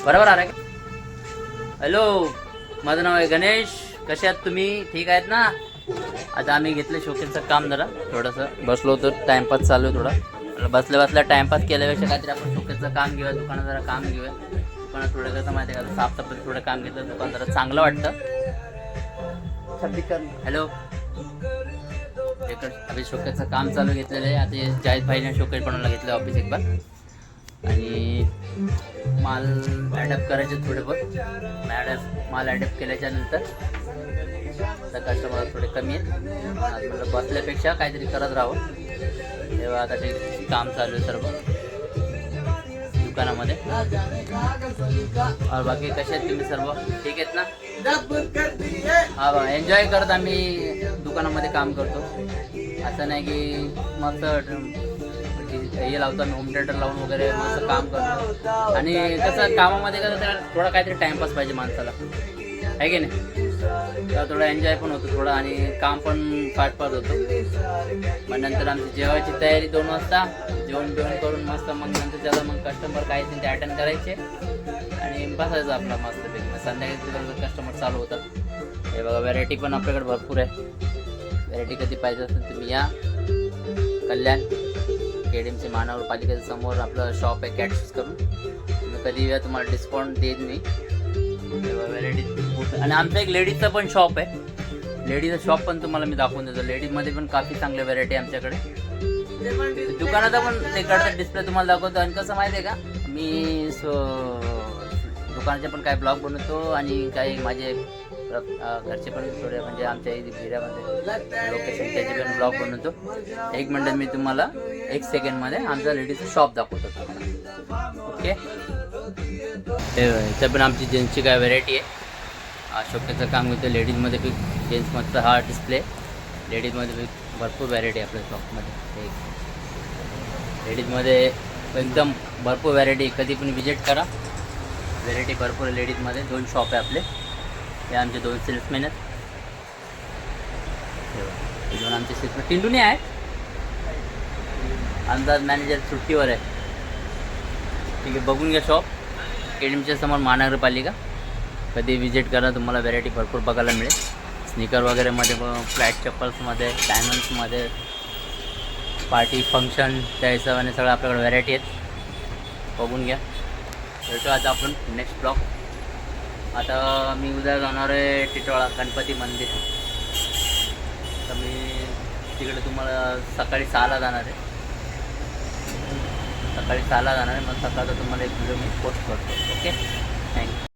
बरोबर आहे का? हॅलो, माझं नाव आहे गणेश. कसे आहात तुम्ही? ठीक आहेत ना? आता आम्ही घेतलं शोकेसचं काम जरा थोडंसं बसलो होतो, टाइमपास चालू आहे थोडा. बसल्या बसल्या टाइमपास केल्यापेक्षा काहीतरी आपण शोकेसचं काम घेऊया, दुकानात जरा काम घेऊया. दुकानात थोडं कसं माहिती आहे का, साफसफाई थोडं काम घेतलं दुकान जरा चांगलं वाटतं. हॅलो, इकडं अभि शोकेसचं काम चालू घेतलेलं आहे. आता जाहीद भाईने शोकेस बनवायला घेतलं ऑफिस एक बार, आणि माल ॲडॅप्ट करायचे थोडे बहुत. माल ॲडॅप्ट केल्याच्या नंतर आता कस्टमर थोडे कमी आहेत. आज म्हटलं बसल्यापेक्षा काहीतरी करत राहावं, तेव्हा आता ते काम चालू आहे सर्व दुकानामध्ये. और बाकी कसे आहेत तुम्ही सर्व? ठीक आहेत ना? हा बा, एन्जॉय करत आम्ही दुकानामध्ये काम करतो. असं नाही की मस्त हे लावतो आम्ही, होम थिएटर लावून वगैरे मस्त काम करतो. आणि कसं कामामध्ये कसं थोडा काहीतरी टाइमपास पाहिजे माणसाला, आहे की नाही? तर थोडा एन्जॉय पण होतो थोडा, आणि काम पण फास्ट होतो. मग नंतर आमची जेवायची तयारी 2 वाजता, जेवण करून मस्त. मग नंतर त्याला मग कस्टमर काय ते अटेंड करायचे आणि बसायचं आपला मस्तपैकी. मग संध्याकाळी तुला कस्टमर चालू होतात. हे बघा, व्हरायटी पण आपल्याकडे भरपूर आहे. व्हरायटी कधी पाहिजे असेल तुम्ही या. कल्याण KDMC महानगरपालिकेच्या समोर आपलं शॉप आहे, कॅट्स करून. तुम्ही कधी या, तुम्हाला डिस्काउंट देईन मी. व्हरायटी. आणि आमचं एक लेडीजचं पण शॉप आहे. लेडीजचं शॉप पण तुम्हाला मी दाखवून देतो. लेडीजमध्ये पण काफी चांगल्या व्हरायटी आमच्याकडे. दुकानाचा पण ते कडचा डिस्प्ले तुम्हाला दाखवतो. आणि कसं माहिती आहे का, मी दुकानाचे पण काही ब्लॉग बनवतो, आणि काही माझे घरचे पण थोडे, म्हणजे आमच्या एरियामध्ये लोकेशन त्याचे पण ब्लॉग बनवतो. 1 मिनिट मी तुम्हाला 1 सेकंडमध्ये आमचा लेडीजचं शॉप दाखवतो तुम्हाला. ओके, इथं पण आमची जेन्सची काय व्हरायटी आहे. शोकेसचं काम घेतो लेडीजमध्ये बी. जेन्ट्समधचा हा डिस्प्ले, लेडीजमध्ये बी भरपूर व्हरायटी आहे आपल्या शॉपमध्ये. लेडीजमध्ये एकदम भरपूर व्हरायटी, कधी पण विजिट करा. व्हरायटी भरपूर आहे लेडीजमध्ये. 2 शॉप आहे आपले. हे आमचे 2 सेल्समॅन आहेत. 2 आमचे सेल्समॅन टिंडूने आहेत. अंदाज मॅनेजर सुट्टीवर आहे. ठीक आहे, बघून घ्या शॉप KDMCच्या समोर महानगरपालिका. कधी विजिट करा, तुम्हाला व्हरायटी भरपूर बघायला मिळेल. स्निकर वगैरेमध्ये, फ्लॅट चप्पल्समध्ये, डायमंड्समध्ये, पार्टी फंक्शन, त्या हिशोबाने सगळं आपल्याकडे व्हरायटी आहेत. बघून घ्या. भेटू आता आपण नेक्स्ट ब्लॉग. आता मी उद्या जाणार आहे टिटवाळा गणपती मंदिर. तर मी तिकडे तुम्हाला सकाळी 6ला जाणार आहे. मग सकाळचा तुम्हाला एक व्हिडिओ मी पोस्ट करतो. Okay, thank you.